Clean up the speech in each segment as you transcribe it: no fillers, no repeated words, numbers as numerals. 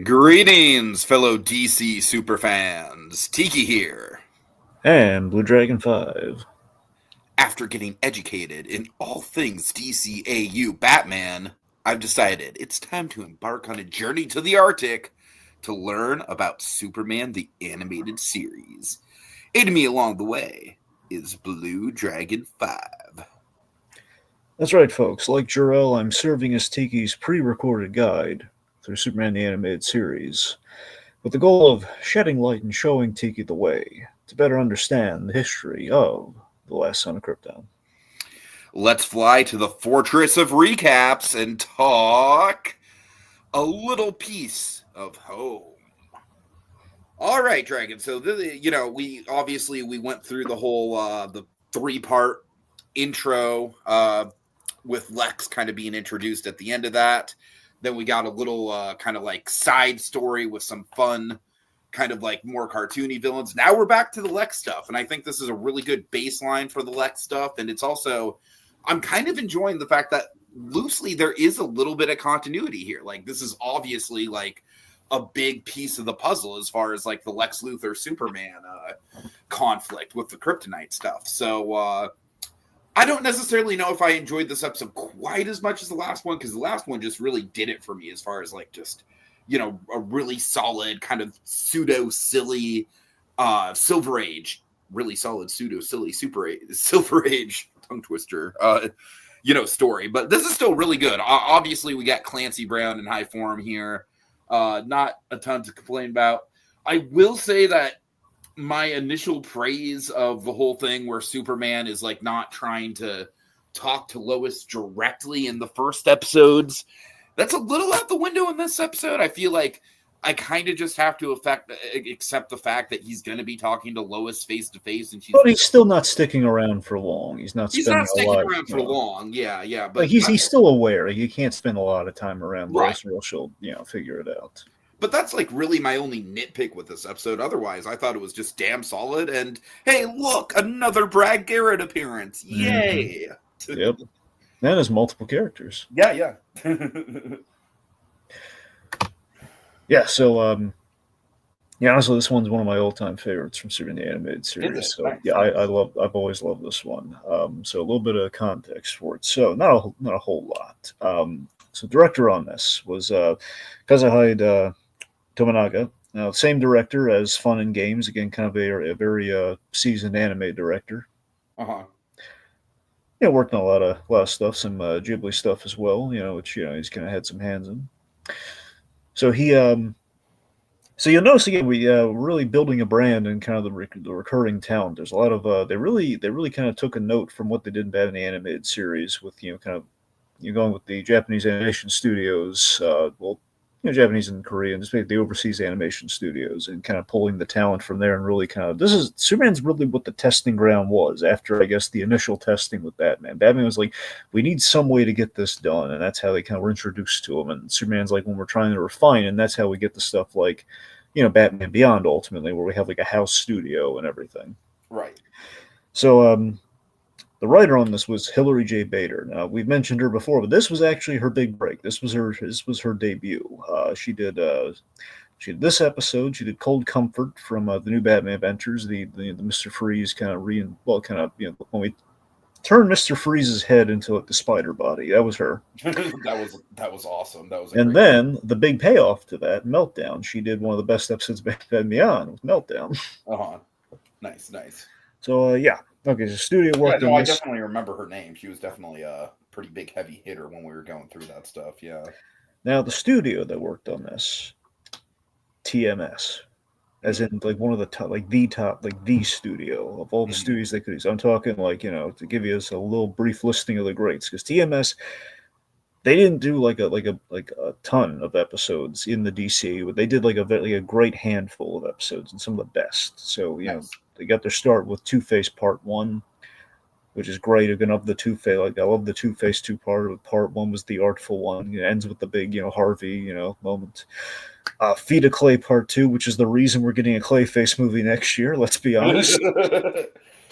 Greetings, fellow DC superfans. Tiki here. And BlueDragonFive. After getting educated in all things DCAU Batman, I've decided it's time to embark on a journey to the Arctic to learn about Superman the Animated Series. Aiding me along the way is Blue Dragon 5. That's right, folks. Like Jarrell, I'm serving as Tiki's pre-recorded guide through Superman the Animated Series, with the goal of shedding light and showing Tiki the way to better understand the history of the last son of Krypton. Let's fly to the Fortress of Recaps and talk a little piece of home. All right, Dragon. So we went through the whole the 3-part intro with Lex kind of being introduced at the end of that. Then we got a little kind of like side story with some fun, kind of like more cartoony villains. Now we're back to the Lex stuff, and I think this is a really good baseline for the Lex stuff. And it's also, I'm kind of enjoying the fact that loosely there is a little bit of continuity here. Like this is obviously like a big piece of the puzzle as far as like the Lex Luthor Superman conflict with the kryptonite stuff. So I don't necessarily know if I enjoyed this episode quite as much as the last one, because the last one just really did it for me as far as like just, a really solid kind of pseudo silly Silver Age, really solid pseudo silly Silver Age tongue twister story. But this is still really good. Obviously we got Clancy Brown in high form here. Not a ton to complain about. I will say that my initial praise of the whole thing where Superman is like not trying to talk to Lois directly in the first episodes, that's a little out the window in this episode. I feel like I kind of just have to accept the fact that he's going to be talking to Lois face to face, and but he's still not sticking around for long. He's not sticking around for long. Yeah. But like he's still aware. He can't spend a lot of time around Lois, or she'll figure it out. But that's like really my only nitpick with this episode. Otherwise, I thought it was just damn solid. And hey, look, another Brad Garrett appearance! Yay! Mm-hmm. Yep. And there's multiple characters. Yeah. Yeah, so honestly, this one's one of my all-time favorites from Superman the Animated Series. So nice. I've always loved this one. So a little bit of context for it. So not a whole lot. So director on this was Kazuhide Tominaga. Now, same director as Fun and Games. Again, kind of a very seasoned anime director. Worked on a lot of stuff, some Ghibli stuff as well. Which he's kind of had some hands in. So he, so you'll notice again, we're really building a brand and kind of the recurring talent. There's a lot of they really kind of took a note from what they did in Batman the Animated Series with going with the Japanese animation studios, Japanese and Korean, just the overseas animation studios, and kind of pulling the talent from there, and really Superman's really what the testing ground was after, I guess, the initial testing with Batman. Batman was like, we need some way to get this done, and that's how they kind of were introduced to him. And Superman's like, when we're trying to refine, and that's how we get the stuff like, Batman Beyond ultimately, where we have like a house studio and everything. Right. So, the writer on this was Hilary J. Bader. Now, we've mentioned her before, but this was actually her big break. This was her debut. She did this episode. She did Cold Comfort from the New Batman Adventures. The Mr. Freeze when we turned Mr. Freeze's head into like the spider body. That was her. that was awesome. That was. And then the big payoff to that, Meltdown. She did one of the best episodes of Batman Beyond with Meltdown. Nice. So Okay, so studio work. I definitely remember her name. She was definitely a pretty big heavy hitter when we were going through that stuff. Yeah. Now the studio that worked on this, TMS, as in like one of the top, like the studio of all the studios they could use. I'm talking like to give you a little brief listing of the greats, because TMS, they didn't do like a ton of episodes in the DC, but they did like a great handful of episodes and some of the best. So they got their start with Two-Face Part 1, which is great. Again, of the Two-Face, I love the Two-Face two-part. Part 1 was the artful one. It ends with the big, Harvey, moment. Feet of Clay Part 2, which is the reason we're getting a Clayface movie next year, let's be honest.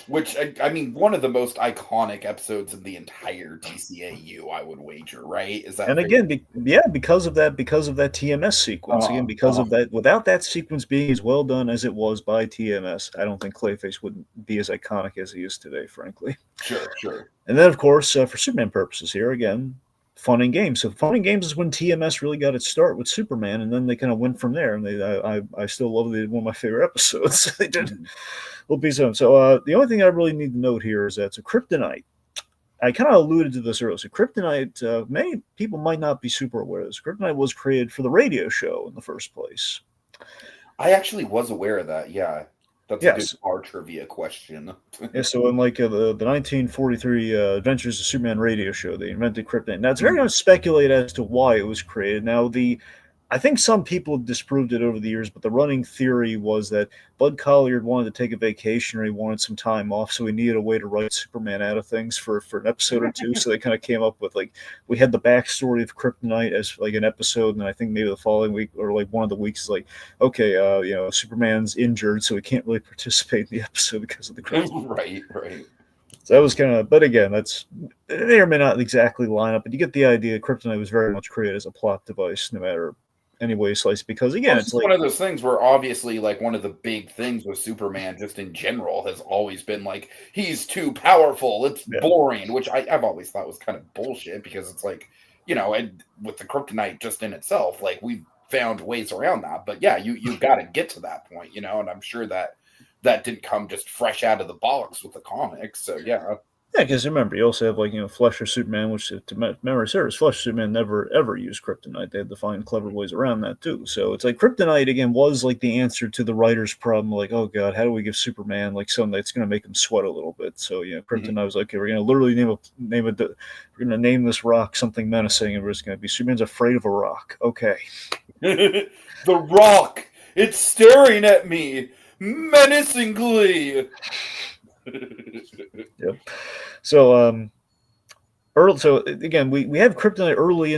Which I mean, one of the most iconic episodes in the entire DCAU, I would wager. Right? Is that And fair? again, because of that TMS sequence. Again, because of that, without that sequence being as well done as it was by TMS, I don't think Clayface would be as iconic as he is today, frankly. Sure. And then, of course, for Superman purposes here, again, fun and games. So fun and games is when TMS really got its start with Superman, and then they kind of went from there. And I still love it. One of my favorite episodes. They did a little piece of them. So the only thing I really need to note here is that so Kryptonite. I kind of alluded to this earlier. So Kryptonite, many people might not be super aware of this. Kryptonite was created for the radio show in the first place. I actually was aware of that. Yeah, that's a good bar trivia question. Yeah, so in like the 1943 Adventures of Superman radio show, they invented Kryptonite. Now it's very much speculated as to why it was created. Now I think some people have disproved it over the years, but the running theory was that Bud Collard wanted to take a vacation or he wanted some time off, so he needed a way to write Superman out of things for an episode or two. So they kind of came up with we had the backstory of Kryptonite as like an episode, and I think maybe the following week or like one of the weeks is like, okay, Superman's injured, so he can't really participate in the episode because of the Kryptonite. Right. So that was kind of, but again, they may or may not exactly line up, but you get the idea. Kryptonite was very much created as a plot device, no matter any way you slice, because again, it's like one of those things where obviously like one of the big things with Superman just in general has always been like he's too powerful, it's boring, which I've always thought was kind of bullshit because it's like, and with the Kryptonite just in itself, like we've found ways around that, but yeah, you got to get to that point, and I'm sure that didn't come just fresh out of the box with the comics, so yeah. Yeah, because remember, you also have Fleischer Superman, which to memory serves, Fleischer Superman never ever used Kryptonite. They had to find clever ways around that too. So it's like Kryptonite again was like the answer to the writer's problem. Like, oh god, how do we give Superman like something that's going to make him sweat a little bit? So Kryptonite was like, okay, we're going to literally we're going to name this rock something menacing, and we're just going to be Superman's afraid of a rock. Okay, the rock, it's staring at me menacingly. Yep. So so again, we have Kryptonite early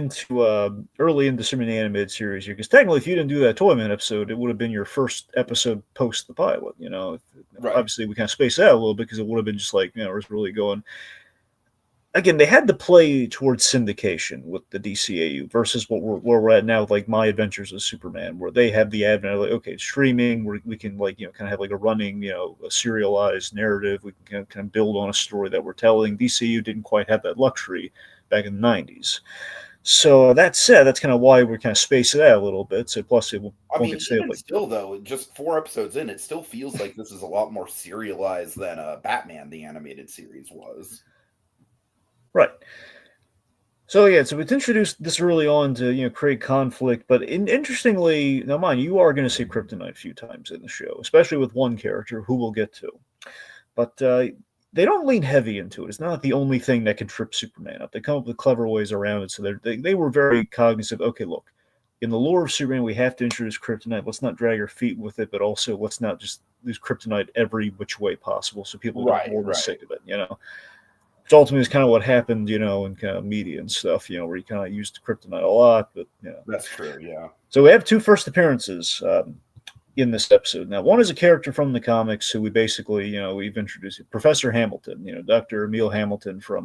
into Superman animated series here, because technically, if you didn't do that Toyman episode, it would have been your first episode post the pilot. Right. Obviously we kind of spaced out a little bit because it would have been just like we're really going. Again, they had to play towards syndication with the DCAU versus where we're at now, like My Adventures of Superman, where they have the advent of like, okay, streaming, where we can kind of have like a running, a serialized narrative. We can kind of build on a story that we're telling. DCAU didn't quite have that luxury back in the 90s. So that said, that's kind of why we're kind of spacing it out a little bit. So plus, it won't get stale. Still though, just 4 episodes in, it still feels like this is a lot more serialized than Batman the animated series was. Right. So so it's introduced this early on to create conflict, but interestingly, now mind you are going to see Kryptonite a few times in the show, especially with one character who we'll get to. But they don't lean heavy into it. It's not the only thing that can trip Superman up. They come up with clever ways around it. So they were very cognizant. Okay, look, in the lore of Superman, we have to introduce Kryptonite. Let's not drag our feet with it, but also let's not just use Kryptonite every which way possible, so people get more than sick of it. Which ultimately is kind of what happened, in kind of media and stuff, where you kind of used Kryptonite a lot, but That's true, yeah. So we have 2 first appearances in this episode. Now, one is a character from the comics who we basically, we've introduced, Professor Hamilton, Dr. Emil Hamilton from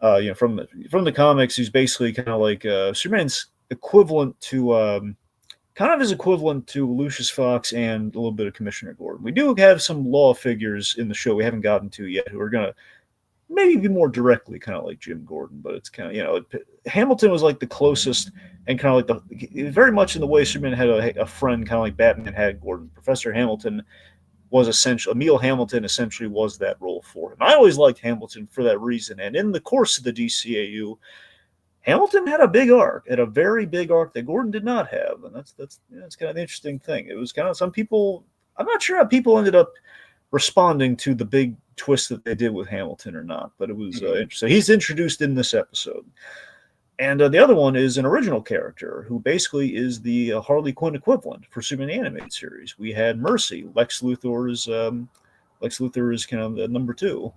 the comics, who's basically kind of like Superman's equivalent to his equivalent to Lucius Fox and a little bit of Commissioner Gordon. We do have some law figures in the show we haven't gotten to yet who are going to maybe be more directly kind of like Jim Gordon, but it's kind of, Hamilton was like the closest and kind of like very much in the way Superman had a friend kind of like Batman had Gordon. Professor Hamilton was Emil Hamilton essentially was that role for him. I always liked Hamilton for that reason. And in the course of the DCAU, Hamilton had a very big arc that Gordon did not have. And that's kind of the interesting thing. It was kind of some people, I'm not sure how people ended up responding to the big twist that they did with Hamilton or not, but it was interesting. He's introduced in this episode. And the other one is an original character who basically is the Harley Quinn equivalent for Superman animated series. We had Mercy, Lex Luthor is kind of the number 2.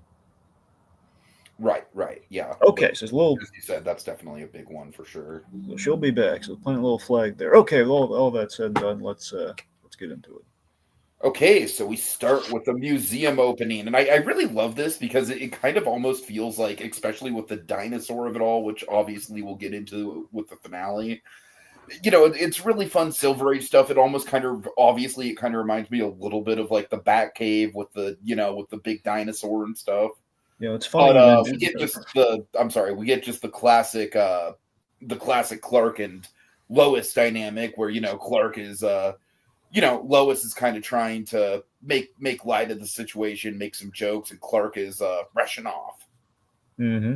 Right, yeah. Okay, so it's a little. As you said, that's definitely a big one for sure. So she'll be back. So plant a little flag there. Okay, with all that said and done, let's get into it. Okay, so we start with the museum opening, and I really love this because it kind of almost feels like, especially with the dinosaur of it all, which obviously we'll get into with the finale. It's really fun Silver Age stuff. It almost kind of obviously it kind of reminds me a little bit of like the Bat Cave with the big dinosaur and stuff. It's funny But you we mentioned. get just the I'm sorry, we get just the classic Clark and Lois dynamic where Clark is Lois is kind of trying to make light of the situation, make some jokes, and Clark is rushing off. Mm-hmm.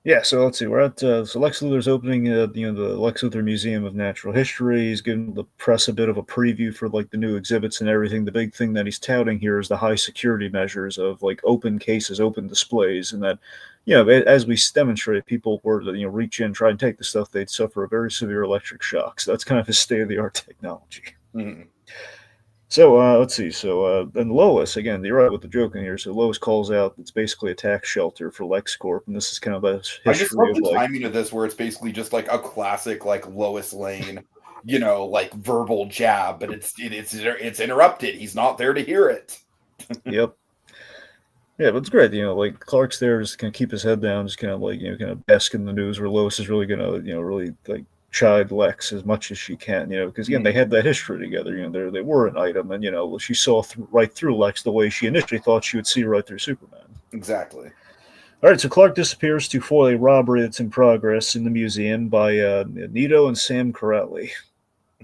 Yeah, so let's see. We're at so Lex Luthor's opening, the Lex Luthor Museum of Natural History. He's giving the press a bit of a preview for like the new exhibits and everything. The big thing that he's touting here is the high security measures of like open cases, open displays, and that as we demonstrate, people were to reach in, try and take the stuff, they'd suffer a very severe electric shock. So that's kind of his state of the art technology. Mm-hmm. So let's see. So then Lois, again, you're right with the joke in here. So Lois calls out it's basically a tax shelter for LexCorp, and this is kind of a I just history love of the like, timing of this, where it's basically just like a classic, like Lois Lane, like verbal jab, but it's interrupted. He's not there to hear it. yep. Yeah, but it's great. Like Clark's there, just kind of keep his head down, just kind of like kind of bask in the news. Where Lois is really gonna really like chide Lex as much as she can. Because again they Mhm. had that history together. They were an item, and she saw right through Lex the way she initially thought she would see right through Superman. Exactly. All right, so Clark disappears to foil a robbery that's in progress in the museum by Nito and Sam Corelli.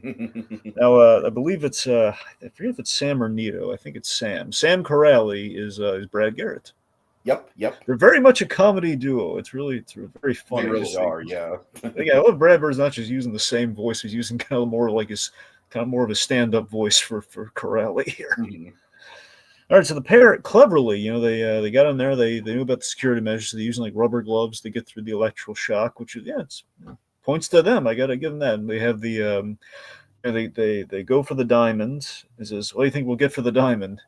Now, I believe it's I forget if it's Sam or Nito. I think it's Sam. Sam Corelli is Brad Garrett. Yep. They're very much a comedy duo. It's very They funny to really see. are. Yeah. Yeah, I love Brad Bird's not just using the same voice; he's using kind of more of his stand-up voice for Corelli here. Mhm. All right, so the pair cleverly, they got in there. They knew about the security measures. So they're using like rubber gloves to get through the electrical shock, which is it's points to them. I gotta give them that. And they have the they go for the diamond. He says, "What do you think we'll get for the diamond?"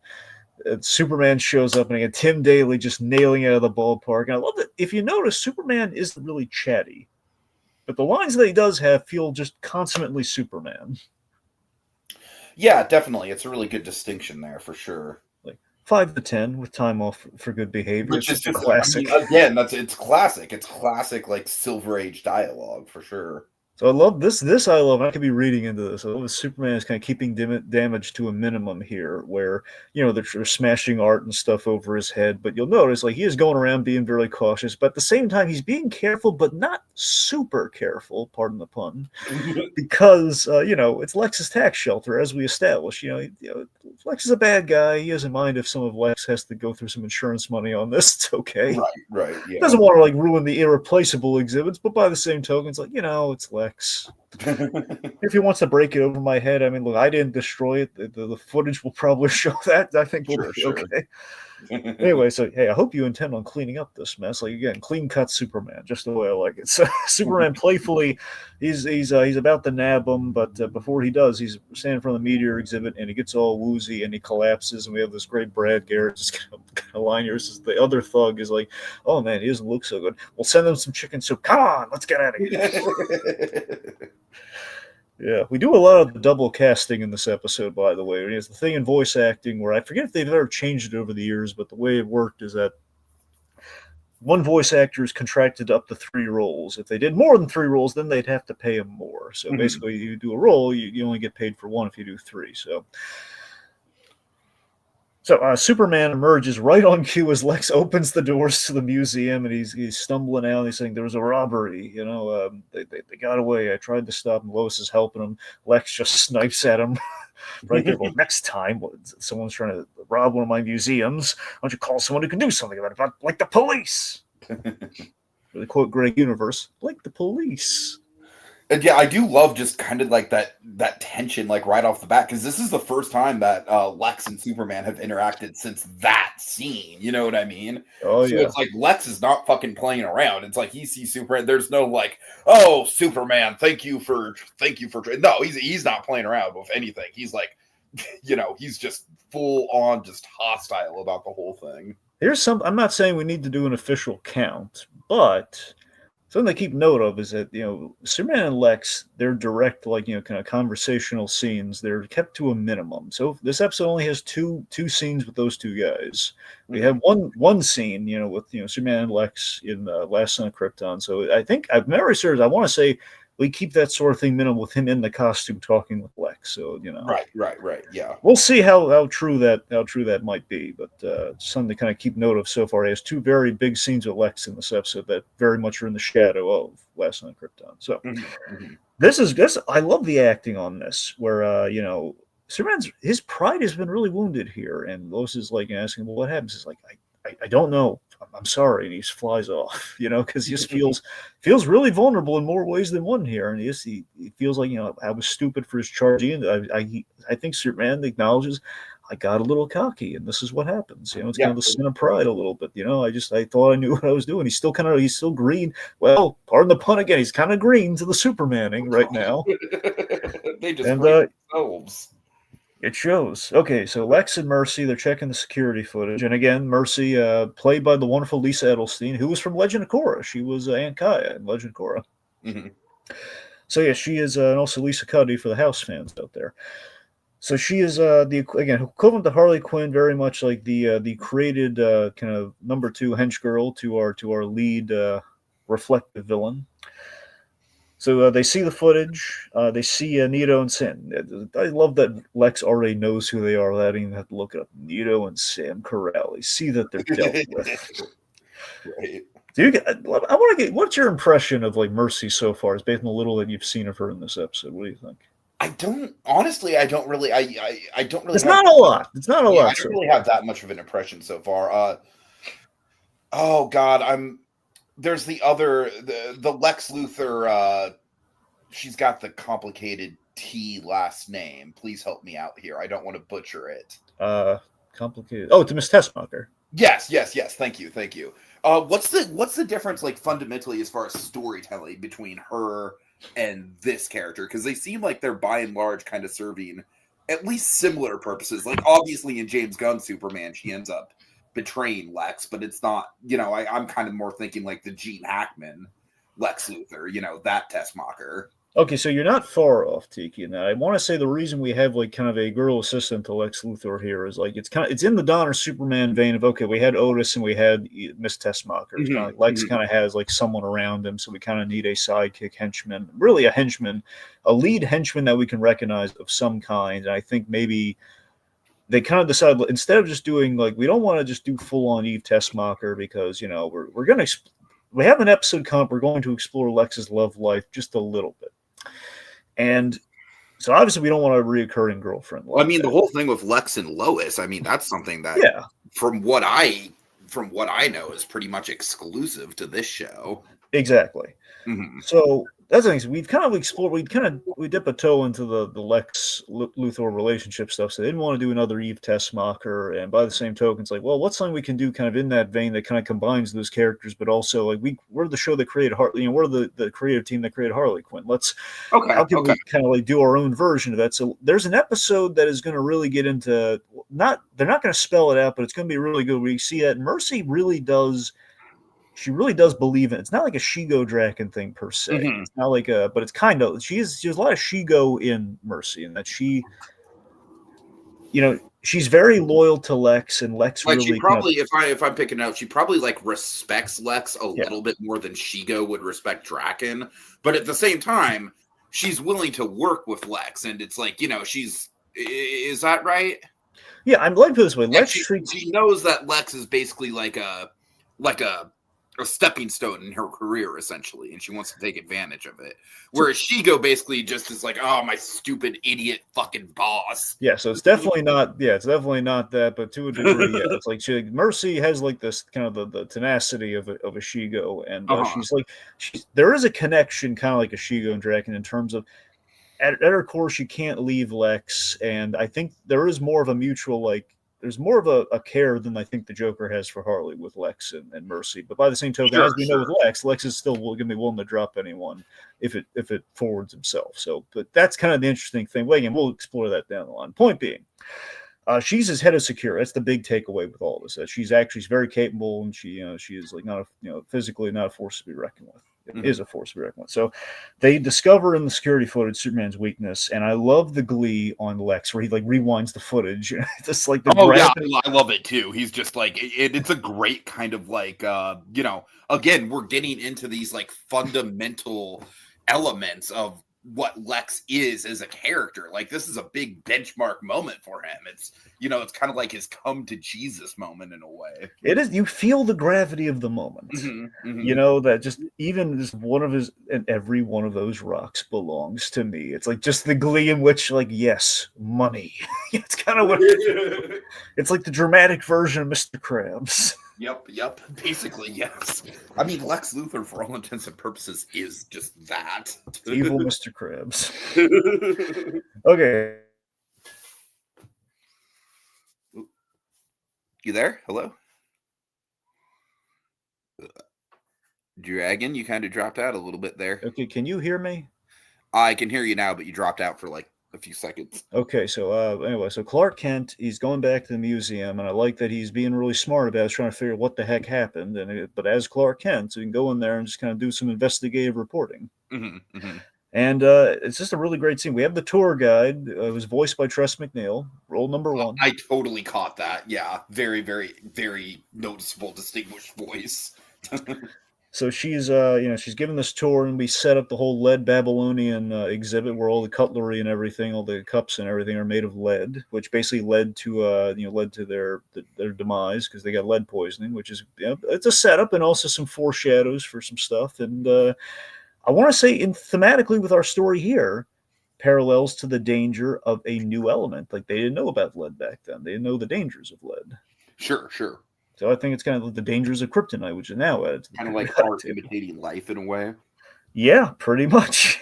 And Superman shows up, and again, Tim Daly just nailing it out of the ballpark. And I love that. If you notice, Superman isn't really chatty, but the lines that he does have feel just consummately Superman. Yeah, definitely. It's a really good distinction there for sure. Like 5 to 10 with time off for good behavior. Which It's is just a just, I mean, classic. again, it's classic. It's classic, like Silver Age dialogue for sure. So I love this. This I love. I could be reading into this. I love Superman is kind of keeping damage to a minimum here, where they're smashing art and stuff over his head. But you'll notice, like he is going around being very cautious, but at the same time, he's being careful, but not super careful. Pardon the pun, because it's Lex's tax shelter, as we established. Lex is a bad guy. He doesn't mind if some of Lex has to go through some insurance money on this. It's okay. Right, yeah. Doesn't want to like ruin the irreplaceable exhibits, but by the same token, it's like it's Lex. If he wants to break it over my head, I mean, look, I didn't destroy it. The footage will probably show that. I think we'll be Sure. okay. Anyway, so hey, I hope you intend on cleaning up this mess. Like again, clean cut Superman, just the way I like it. So Superman playfully, he's about to nab him, but before he does, he's standing in front of the meteor exhibit, and he gets all woozy and he collapses, and we have this great Brad Garrett just kind of line here. Says the other thug is like, "Oh man, he doesn't look so good. We'll send him some chicken soup. Come on, let's get out of here." Yeah, we do a lot of the double casting in this episode, by the way. It's the thing in voice acting where I forget if they've ever changed it over the years, but the way it worked is that one voice actor is contracted up to 3 roles. If they did more than 3 roles, then they'd have to pay him more. So basically, you do a role, you only get paid for one if you do 3. So Superman emerges right on cue as Lex opens the doors to the museum, and he's stumbling out. And he's saying there was a robbery. They got away. I tried to stop him. Lois is helping him. Lex just snipes at him right there. Well, next time someone's trying to rob one of my museums, why don't you call someone who can do something about it, like the police? Or the quote Greg Universe, like the police. And yeah, I do love just kind of like that tension, like right off the bat, because this is the first time that Lex and Superman have interacted since that scene. You know what I mean? Oh So yeah. it's like Lex is not fucking playing around. It's like he sees Superman. There's no like, oh, Superman, thank you for. No, he's not playing around with anything. He's like, he's just full on, just hostile about the whole thing. I'm not saying we need to do an official count, but something to keep note of is that Superman and Lex, their direct kind of conversational scenes, they're kept to a minimum. So this episode only has two scenes with those two guys. We have one scene with Superman and Lex in Last Son of Krypton. So I think I've memory serves. I want to say we keep that sort of thing minimal with him in the costume talking with Lex. So right, yeah. We'll see how true that might be, but something to kind of keep note of so far. He has two very big scenes with Lex in this episode that very much are in the shadow of Last Night Krypton. So this I love the acting on this, where Superman's his pride has been really wounded here, and Lois is like asking, "Well, what happens?" He's like, I don't know. I'm sorry, and he just flies off, because he just feels really vulnerable in more ways than one here, and he feels like I was stupid for his charge. And I think Superman acknowledges I got a little cocky, and this is what happens. It's kind of the sin of pride a little bit. I thought I knew what I was doing. He's still green. Well, pardon the pun again. He's kind of green to the Supermaning right now. They just themselves. It shows. Okay, so Lex and Mercy, they're checking the security footage. And again, Mercy, played by the wonderful Lisa Edelstein, who was from Legend of Korra. She was Aunt Kaya in Legend of Korra. Mm-hmm. So, yeah, she is, and also Lisa Cuddy for the House fans out there. So she is, the equivalent to Harley Quinn, very much like the created kind of number 2 hench girl to our lead reflective villain. So they see the footage. They see Nito and Sam. I love that Lex already knows who they are without even have to look it up. Nito and Sam Corrali. See that they're dealt with. Right. I want to get. What's your impression of Mercy so far? Based on the little that you've seen of her in this episode. What do you think? I don't really. I don't really. It's not a lot. It's not a lot. I don't really have that much of an impression so far. Oh God, There's the Lex Luthor. She's got the complicated T last name. Please help me out here. I don't want to butcher it. Complicated. Oh, to Miss Tessmacher. Yes. Thank you. What's the difference, fundamentally, as far as storytelling between her and this character? Because they seem like they're by and large kind of serving at least similar purposes. Obviously, in James Gunn's Superman, she ends up betraying Lex, but it's not, I'm kind of more thinking like the Gene Hackman Lex Luthor, that Tessmacher. Okay, so you're not far off, Tiki, in that. I want to say the reason we have kind of a girl assistant to Lex Luthor here is it's in the Donner Superman vein of, okay, we had Otis and we had Miss Tessmacher. It's kind of Lex kind of has someone around him, so we kind of need a sidekick henchman, really a henchman, a lead henchman that we can recognize of some kind. And I think maybe they kind of decided, instead of just doing we don't want to just do full on Eve Tessmacher, because we're going to we have an episode comp. We're going to explore Lex's love life just a little bit, and so obviously we don't want a reoccurring girlfriend. The whole thing with Lex and Lois. that's something that from what I know is pretty much exclusive to this show. Exactly. Mm-hmm. So that's the thing. So we've kind of explored. We dip a toe into the Lex Luthor relationship stuff. So they didn't want to do another Eve Tessmacher. And by the same token, it's what's something we can do kind of in that vein that kind of combines those characters, but also we're the show that created Harley. We're the creative team that created Harley Quinn. How can we kind of do our own version of that? So there's an episode that is going to really get into they're not going to spell it out, but it's going to be really good. We see that Mercy really does. She really does believe in it. It's not like a Shigo Draken thing per se. Mm-hmm. It's not but it's kind of, she has a lot of Shigo in Mercy, and that she, she's very loyal to Lex, and Lex really. She probably, if I'm picking out, she probably respects Lex a little bit more than Shigo would respect Draken. But at the same time, she's willing to work with Lex, and it's is that right? Yeah, I'm like this way. Lex she knows that Lex is basically like a stepping stone in her career, essentially, and she wants to take advantage of it. Whereas Shigo basically just is oh, my stupid idiot fucking boss. Yeah, so it's definitely not. Yeah, it's definitely not that, but to a degree, yeah, it's Mercy has this kind of the tenacity of a Shigo, and there is a connection, kind of like a Shigo and Draken, in terms of at her core, she can't leave Lex, and I think there is more of a mutual there's more of a care than I think the Joker has for Harley with Lex and Mercy. But by the same token, as we know with Lex is still going to be willing to drop anyone if it forwards himself. So, but that's kind of the interesting thing. Well, again, we'll explore that down the line. Point being, she's his head of security. That's the big takeaway with all this. That she's very capable, and she is not physically not a force to be reckoned with. is a force of excellence. So they discover in the security footage Superman's weakness, and I love the glee on Lex where he like rewinds the footage. Just like the yeah, I love it too. He's just like it's a great kind of like again, we're getting into these like fundamental elements of what Lex is as a character. Like this is a big benchmark moment for him. It's it's kind of like his come to Jesus moment in a way. It is. You feel the gravity of the moment. That just even just one of his, and every one of those rocks belongs to me. It's like just the glee in which, like, yes, money. It's kind of what it's like, the dramatic version of Mr. Krabs. Yep. Basically, yes. I mean, Lex Luthor, for all intents and purposes, is just that. Evil Mr. Krabs. Okay. You there? Hello? Dragon, you kind of dropped out a little bit there. Okay, can you hear me? I can hear you now, but you dropped out for like a few seconds. Okay, so anyway, so Clark Kent, he's going back to the museum, and I like that he's being really smart about it, trying to figure out what the heck happened. But as Clark Kent, so he can go in there and just kind of do some investigative reporting. And it's just a really great scene. We have the tour guide. It was voiced by Tress MacNeille, role number 1. I totally caught that. Yeah, very, very, very noticeable, distinguished voice. So she's she's given this tour, and we set up the whole lead Babylonian exhibit where all the cutlery and everything, all the cups and everything are made of lead, which basically led to their demise because they got lead poisoning, which is it's a setup and also some foreshadows for some stuff. And I want to say, thematically with our story here, parallels to the danger of a new element. Like they didn't know about lead back then; they didn't know the dangers of lead. Sure. So I think it's kind of like the dangers of kryptonite, which is now added to the kind of like art imitating life in a way. Yeah, pretty much.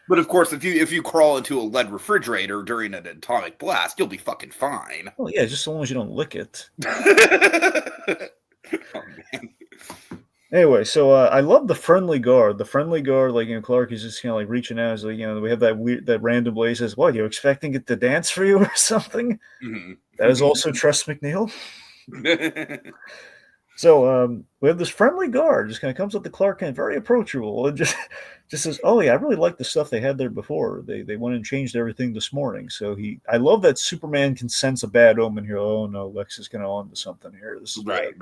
But of course, if you crawl into a lead refrigerator during an atomic blast, you'll be fucking fine. Oh yeah, just as long as you don't lick it. Oh, man. Anyway, so I love the friendly guard. The friendly guard, like Clark is just like reaching out. Is like we have that random boy. He says, "What, you expecting it to dance for you or something?" That is also Tress MacNeille. So we have this friendly guard just kind of comes up to Clark Kent, very approachable, and just says, "Oh yeah, I really like the stuff they had there before. They went and changed everything this morning." So I love that Superman can sense a bad omen here. Oh no, Lex is kind of on to something here. This is right,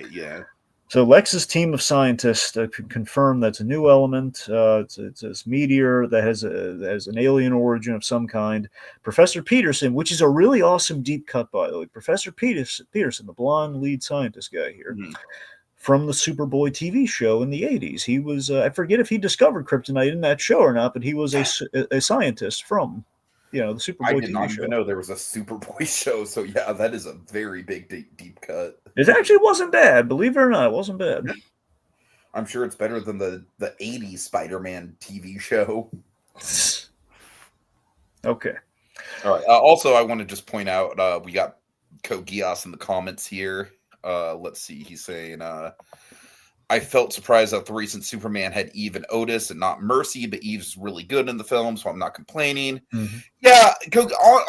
yeah. So Lex's team of scientists confirm that's a new element. It's this meteor that has an alien origin of some kind. Professor Peterson, which is a really awesome deep cut, by the way. Professor Peterson, the blonde lead scientist guy here, from the Superboy TV show in the 80s. He was, I forget if he discovered kryptonite in that show or not, but he was a scientist from the Superboy I TV did not show. even know there was a Superboy show, so yeah, that is a very big, deep cut. It actually wasn't bad, believe it or not. It wasn't bad. I'm sure it's better than the 80s Spider-Man TV show. Okay. All right. Also, I want to just point out, we got Kogias in the comments here. Let's see. He's saying, I felt surprised that the recent Superman had Eve and Otis and not Mercy, but Eve's really good in the film, so I'm not complaining. Yeah,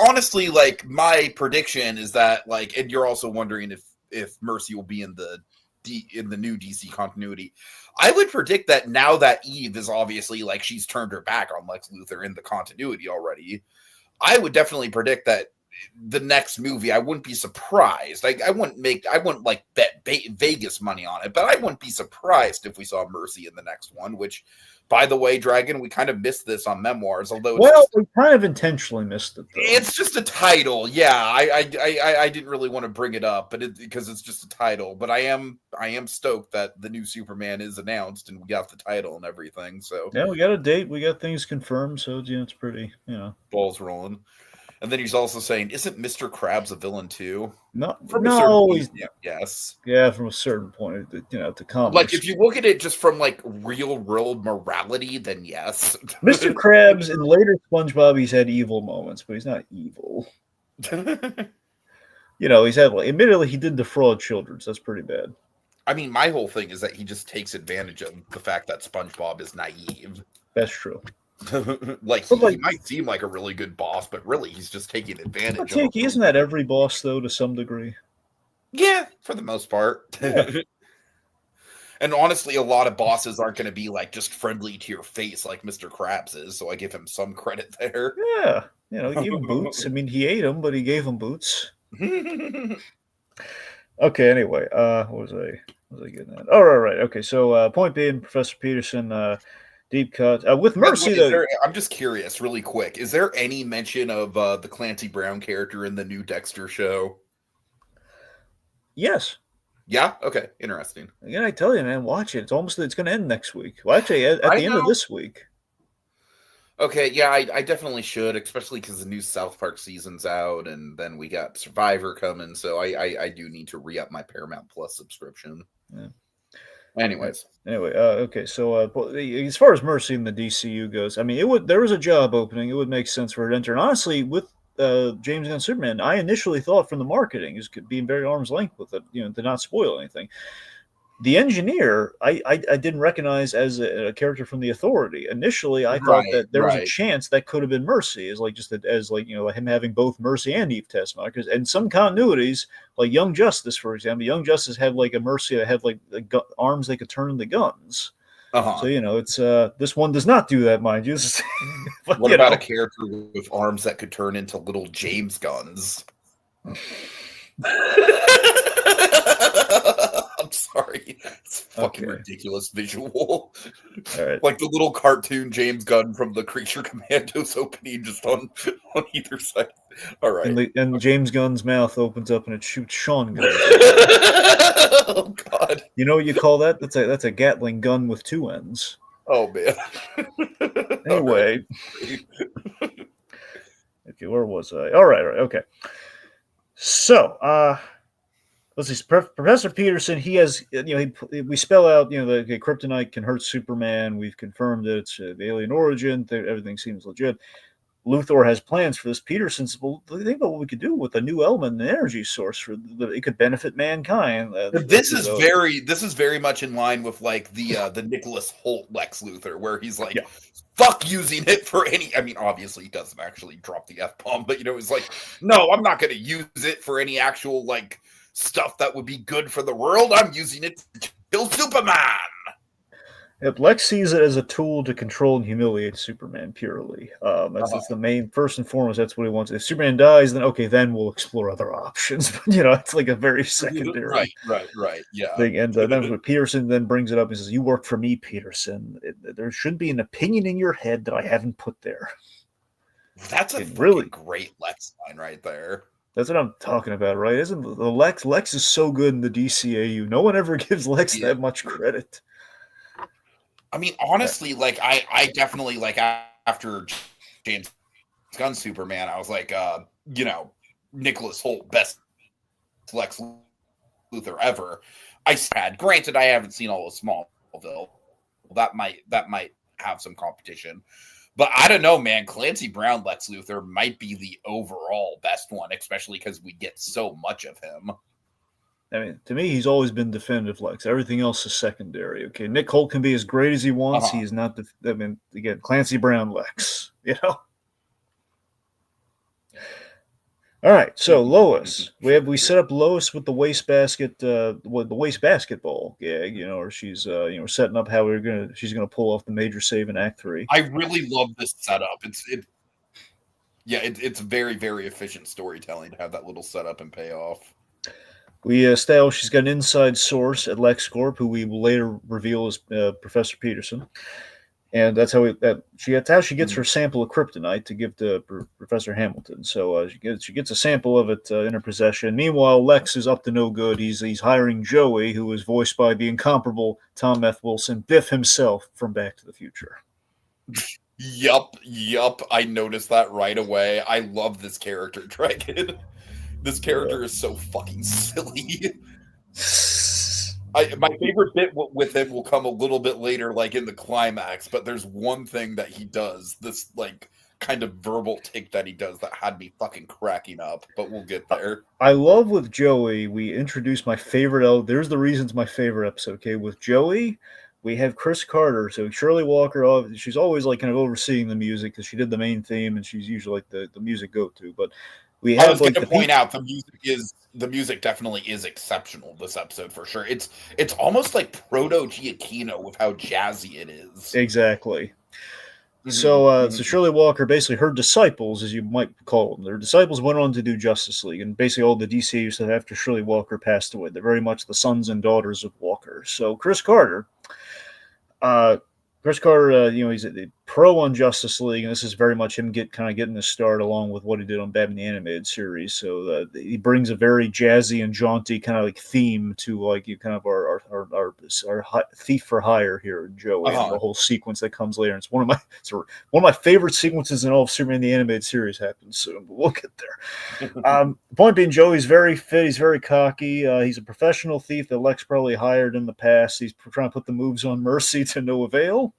honestly, like, my prediction is that, like, and you're also wondering if Mercy will be in the new DC continuity. I would predict that now that Eve is obviously, like, she's turned her back on Lex Luthor in the continuity already, I would definitely predict that the next movie, I wouldn't be surprised. I wouldn't like bet Vegas money on it, but I wouldn't be surprised if we saw Mercy in the next one, which, by the way, Dragon, we kind of missed this on Memoirs, although we kind of intentionally missed it, though. It's just a title. Yeah, I didn't really want to bring it up, but because it's just a title, but I am stoked that the new Superman is announced and we got the title and everything. So yeah, we got a date, we got things confirmed, so it's pretty, balls rolling. And then he's also saying, "Isn't Mr. Krabs a villain too?" No, from yes. Yeah, from a certain point, to comics. Like if you look at it just from like real world morality, then yes. Mr. Krabs in later SpongeBob, he's had evil moments, but he's not evil. He's had, like, admittedly, he did defraud children, so that's pretty bad. I mean, my whole thing is that he just takes advantage of the fact that SpongeBob is naive. That's true. He might seem like a really good boss, but really he's just taking advantage of him. Isn't that every boss, though, to some degree? Yeah, for the most part. Yeah. And honestly, a lot of bosses aren't going to be like just friendly to your face like Mr. Krabs is, so I give him some credit there. Yeah, he gave him boots. I mean, he ate them, but he gave him boots. Okay, anyway, what was I getting at? Oh, right. Okay, so point being, Professor Peterson, deep cut. With Mercy, though. I'm just curious, really quick. Is there any mention of the Clancy Brown character in the new Dexter show? Yes. Yeah? Okay, interesting. Again, I tell you, man, watch it. It's going to end next week. Well, actually, at the end of this week. Okay, yeah, I definitely should, especially because the new South Park season's out, and then we got Survivor coming, so I do need to re-up my Paramount Plus subscription. Yeah. Anyways. Anyway, okay, so as far as Mercy in the DCU goes, I mean, there was a job opening. It would make sense for her to enter. And honestly, with James Gunn Superman, I initially thought from the marketing is being very arm's length with it, to not spoil anything. The engineer, I didn't recognize as a character from the Authority. Initially, I thought that there was a chance that could have been Mercy, as him having both Mercy and Eve test markers. And some continuities, like Young Justice, for example, Young Justice had like a Mercy that had like arms they could turn into guns. So it's this one does not do that, mind you. But, what about a character with arms that could turn into little James guns? I'm sorry. It's fucking ridiculous visual. All right. Like the little cartoon James Gunn from the Creature Commandos opening just on either side. All right. And James Gunn's mouth opens up and it shoots Sean Gunn. Oh, God. You know what you call that? That's a Gatling gun with two ends. Oh, man. Anyway. Okay, where was I? All right. Okay. So, let's see. Professor Peterson, he has, we spell out, the kryptonite can hurt Superman. We've confirmed that it's the alien origin. Everything seems legit. Luthor has plans for this. Peterson says, well, think about what we could do with a new element and energy source it could benefit mankind. This is very much in line with like the Nicholas Hoult Lex Luthor, where he's like, fuck using it for any. I mean, obviously he doesn't actually drop the F-bomb, but it's like, no, I'm not going to use it for any actual like stuff that would be good for the world. I'm using it to kill Superman. Yep, Lex sees it as a tool to control and humiliate Superman purely. That's the main, first and foremost, that's what he wants. If Superman dies, then we'll explore other options. But, it's like a very secondary right, yeah. thing. And then when Peterson then brings it up, he says, you work for me, Peterson. There should be an opinion in your head that I haven't put there. That's a really great Lex line right there. That's what I'm talking about, right? Isn't the Lex is so good in the DCAU. No one ever gives Lex that much credit. I mean, honestly, like I definitely like after James Gunn Superman, I was like, Nicholas Hoult, best Lex Luthor ever. Granted, I haven't seen all of Smallville. That might have some competition, but I don't know, man. Clancy Brown Lex Luthor might be the overall best one, especially because we get so much of him. I mean, to me, he's always been definitive Lex. Everything else is secondary. Okay, Nick Hoult can be as great as he wants. He is not. Again, Clancy Brown Lex. All right. So Lois, we set up Lois with the wastebasket, with the waste basketball gag. Or she's setting up how she's gonna pull off the major save in Act 3. I really love this setup. It's very, very efficient storytelling to have that little setup and payoff. We establish she's got an inside source at LexCorp, who we will later reveal as Professor Peterson, and that's how she gets her sample of kryptonite to give to Professor Hamilton. So she gets a sample of it in her possession. Meanwhile, Lex is up to no good. He's hiring Joey, who is voiced by the incomparable Tom F. Wilson, Biff himself from Back to the Future. Yup. I noticed that right away. I love this character, Dragon. This character is so fucking silly. My favorite bit with him will come a little bit later, like in the climax, but there's one thing that he does, this like kind of verbal tick that he does that had me fucking cracking up, but we'll get there. I love with Joey, we introduce my favorite, there's the reasons my favorite episode, okay? With Joey, we have Chris Carter, so Shirley Walker, she's always like kind of overseeing the music because she did the main theme and she's usually like the music go-to, but We I have was going like to the point people. out the music definitely is exceptional this episode for sure. It's almost like proto Giacchino with how jazzy it is. Exactly. Mhm, So mhm. Shirley Walker, basically her disciples, as you might call them, their disciples went on to do Justice League, and basically all the DC used to after Shirley Walker passed away. They're very much the sons and daughters of Walker. So uh, Chris Carter, he's a pro on Justice League, and this is very much him getting his start along with what he did on Batman the Animated Series. So he brings a very jazzy and jaunty kind of like theme to like you kind of our thief for hire here, Joey, and the Uh-huh. whole sequence that comes later. It's one of my favorite sequences in all of Superman the Animated Series happens soon, but we'll get there. Point being, Joey's very fit. He's very cocky. He's a professional thief that Lex probably hired in the past. He's trying to put the moves on Mercy to no avail.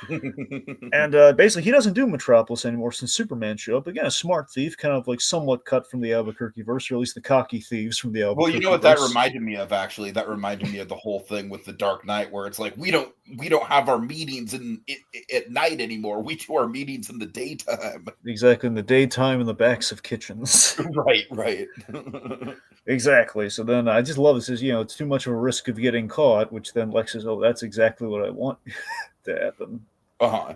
And basically, he doesn't do Metropolis anymore since Superman showed up. Again, a smart thief, kind of like somewhat cut from the Albuquerque verse, or at least the cocky thieves from the Well, you know Albuquerque what that verse. reminded me of actually? That reminded me of the whole thing with the Dark Knight where it's like we don't have our meetings at night anymore. We do our meetings in the daytime. Exactly, in the daytime in the backs of kitchens. Right, right. Exactly. So then I just love this. Is it's too much of a risk of getting caught, which then Lex says, "Oh, that's exactly what I want to happen." Uh-huh.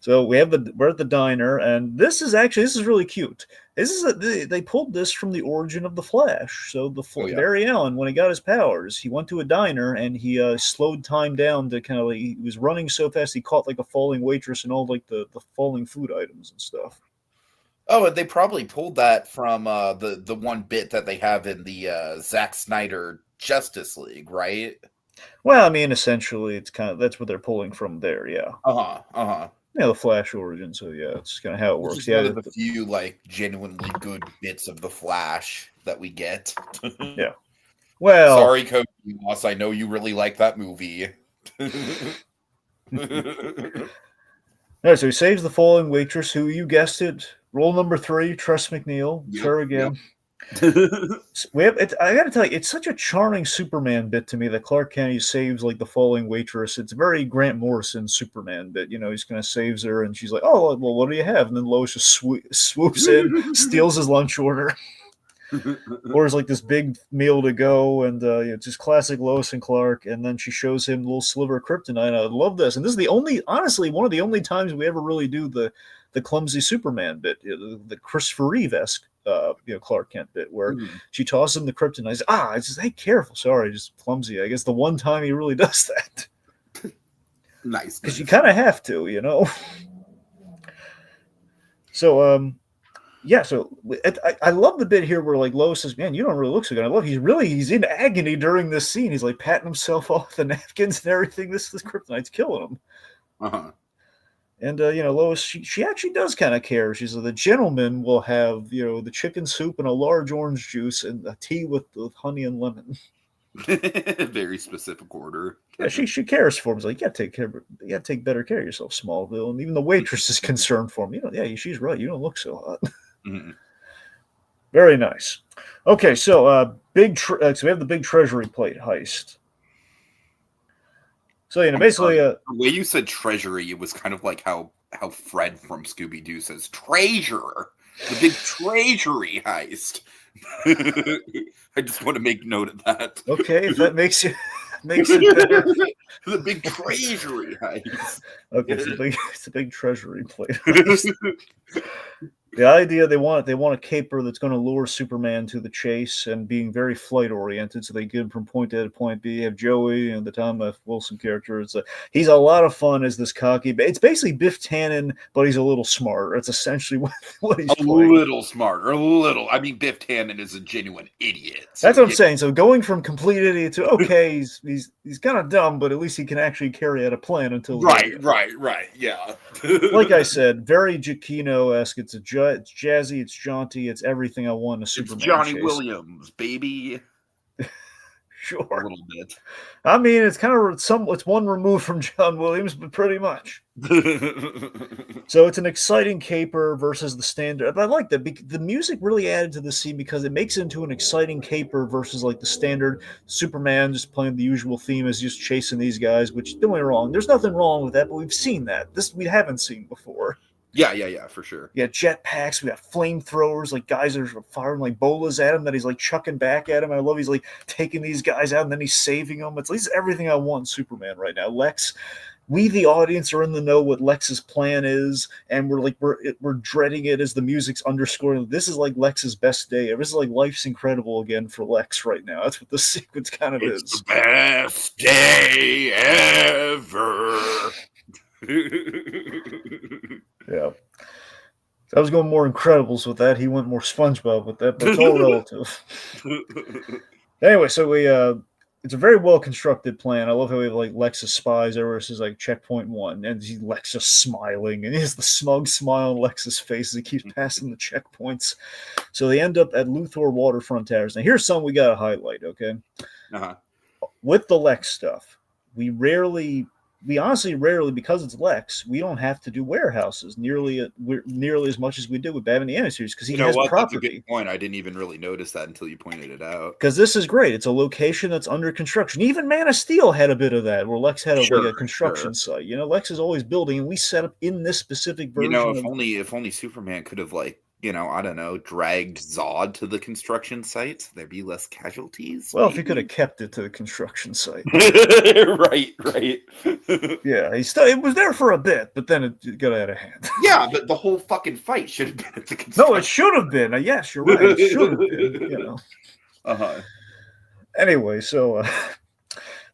So we're at the diner, and this is really cute. They pulled this from the origin of the Flash. So Oh yeah. Barry Allen, when he got his powers, he went to a diner and he slowed time down to kind of like he was running so fast he caught like a falling waitress and all like the falling food items and stuff. Oh, and they probably pulled that from the one bit that they have in the Zack Snyder Justice League, right? Well, I mean, essentially, it's kind of that's what they're pulling from there. Yeah, Uh-huh. Uh-huh. the Flash origin. So yeah, it's kind of how it Which works. is one Yeah, of the few like genuinely good bits of the Flash that we get. yeah. Well, Sorry, Cody Moss. I know you really like that movie. all right, so he saves the falling waitress, who you guessed it, rule number 3, Tress McNeil. It's Yep, her yep. again. I got to tell you, it's such a charming Superman bit to me that Clark Kent saves like the falling waitress. It's very Grant Morrison Superman bit. He's going to saves her, and she's like, "Oh, well, what do you have?" And then Lois just swoops in, steals his lunch order, orders like this big meal to go, and it's just classic Lois and Clark. And then she shows him a little sliver of kryptonite. I love this, and this is honestly, one of the only times we ever really do the clumsy Superman bit, the Christopher Reeve esque. Clark Kent bit where she tosses him the kryptonite. It's just, hey, careful. Sorry, just clumsy. I guess the one time he really does that. Nice. Because you kind of have to. So, yeah, so I love the bit here where like Lois says, "Man, you don't really look so good." I love he's in agony during this scene. He's like patting himself off the napkins and everything. This kryptonite's killing him. Uh-huh. And Lois, she actually does kind of care. She's like, the gentleman will have the chicken soup and a large orange juice and a tea with honey and lemon. Very specific order. Yeah, she cares for him. She's like, you gotta take better care of yourself, Smallville. And even the waitress is concerned for him. Yeah, she's right. You don't look so hot. Mhm. Very nice. Okay, so so we have the big treasury plate heist. So I'm basically, sorry. The way you said treasury, it was kind of like how Fred from Scooby Doo says treasure, the big treasury heist. I just want to make note of that. okay, if that makes you makes it better. The big treasury heist. Okay, it's a big treasury plate heist. The idea they want a caper that's going to lure Superman to the chase and being very flight oriented, so they get him from point A to point B. Have Joey and the Tom F. Wilson character. He's a lot of fun as this cocky. It's basically Biff Tannen, but he's a little smarter. It's essentially what he's playing. Little smarter, a little. I mean, Biff Tannen is a genuine idiot. So That's what I'm saying. So going from complete idiot to okay, he's kind of dumb, but at least he can actually carry out a plan until right, yeah. Like I said, very Giacchino-esque. It's jazzy, it's jaunty, it's everything I want in a Superman It's Johnny chase. Williams, baby. Sure. A little bit. I mean, it's kind of it's one remove from John Williams, but pretty much. So it's an exciting caper versus the standard. But I like that. The music really added to the scene because it makes it into an exciting caper versus like the standard Superman just playing the usual theme as just chasing these guys, which don't get me wrong, there's nothing wrong with that, but we've seen that. This we haven't seen before. Yeah, for sure. We got jetpacks, we got flamethrowers, like guys are firing like bolas at him that he's like chucking back at him. I love he's like taking these guys out and then he's saving them. It's at least everything I want in Superman right now. Lex, we the audience are in the know what Lex's plan is, and we're dreading it as the music's underscoring. This is like Lex's best day. This is like life's incredible again for Lex right now. That's what the sequence kind of It's is. the best day ever. Yeah. I was going more Incredibles with that. He went more SpongeBob with that, but it's all relative. Anyway, so it's a very well constructed plan. I love how we have like Lex's spies everywhere. This is like checkpoint 1, and Lex just smiling, and he has the smug smile on Lex's face as he keeps passing the checkpoints. So they end up at Luthor Waterfront Towers. Now here's something we got to highlight, okay? Uh-huh. With the Lex stuff, we honestly rarely, because it's Lex, we don't have to do warehouses nearly as much as we do with Batman the Animated Series because he has property. That's a good point. I didn't even really notice that until you pointed it out. Because this is great. It's a location that's under construction. Even Man of Steel had a bit of that, where Lex had a construction site. Lex is always building, and we set up in this specific version. If only Superman could have I don't know, dragged Zod to the construction site, so there'd be less casualties. Well, maybe. If he could have kept it to the construction site. Right. Yeah, it was there for a bit, but then it got out of hand. Yeah, but the whole fucking fight should have been at the construction. No, it should have been. Yes, you're right. It should have been, Uh-huh. Anyway, so...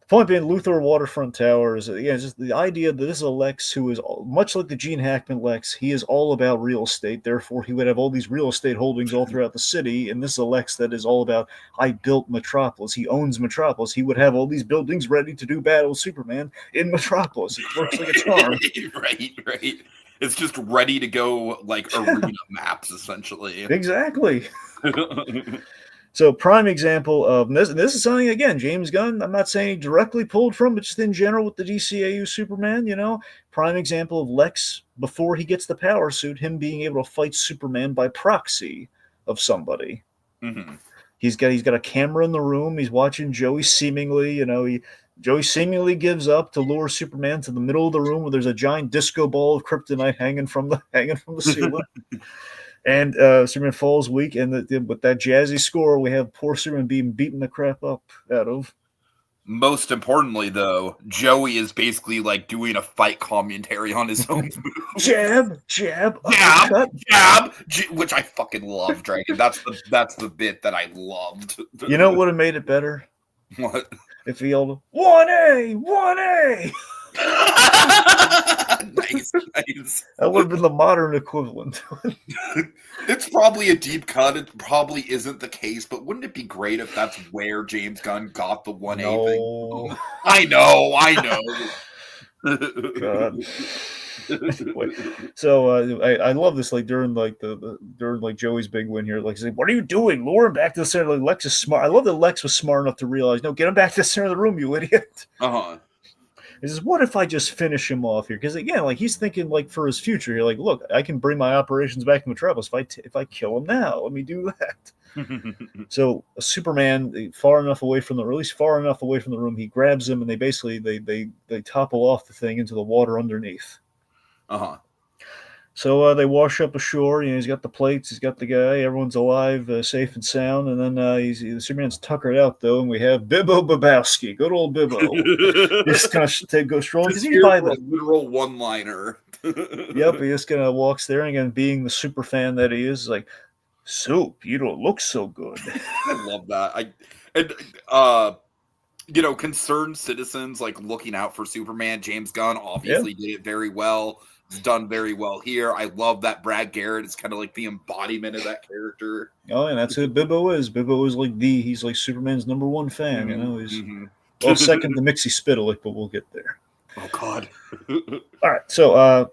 The point being, Luthor Waterfront Towers, just the idea that this is a Lex who is, much like the Gene Hackman Lex, he is all about real estate. Therefore, he would have all these real estate holdings all throughout the city. And this is a Lex that is all about, I built Metropolis. He owns Metropolis. He would have all these buildings ready to do battle with Superman in Metropolis. It works like a charm. Right. It's just ready to go, like arena maps, essentially. Exactly. So, prime example of this is something, again, James Gunn, I'm not saying he directly pulled from, but just in general with the DCAU Superman, prime example of Lex, before he gets the power suit, him being able to fight Superman by proxy of somebody. Mm-hmm. He's got a camera in the room. He's watching Joey seemingly, Joey seemingly gives up to lure Superman to the middle of the room where there's a giant disco ball of kryptonite hanging from the ceiling. And Superman falls weak, and with that jazzy score, we have poor Superman being beaten the crap up out of. Most importantly, though, Joey is basically like doing a fight commentary on his own move. Jab, which I fucking love, Dragon. That's the bit that I loved. You know what would have made it better? What? If he yelled, 1A, 1A! Nice. That would have been the modern equivalent to it. It's probably a deep cut. It probably isn't the case, but wouldn't it be great if that's where James Gunn got the 1A thing? I know. God. So I love this. Like during Joey's big win here, like he's like, "What are you doing? Lure him back to the center." Like Lex is smart. I love that Lex was smart enough to realize, no, get him back to the center of the room, you idiot. He says, what if I just finish him off here? Because again, like he's thinking like for his future. You're like, look, I can bring my operations back to Metropolis if I kill him now. Let me do that. So Superman, far enough away from the room, he grabs him and they basically they topple off the thing into the water underneath. So they wash up ashore. He's got the plates. He's got the guy. Everyone's alive, safe and sound. And then Superman's tuckered out, though, and we have Bibbo Babowski. Good old Bibbo. He's going to go strolling. Because he's by the literal one-liner. Yep, he just kind of walks there. And again, being the super fan that he is like, Soup, you don't look so good. I love that. Concerned citizens, like, looking out for Superman. James Gunn obviously did it very well. It's done very well here. I love that Brad Garrett is kind of like the embodiment of that character. Oh, and that's who Bibbo is. Bibbo is like he's like Superman's number one fan. He's well, second to Mixie Spitalik, but we'll get there. Oh God! All right, so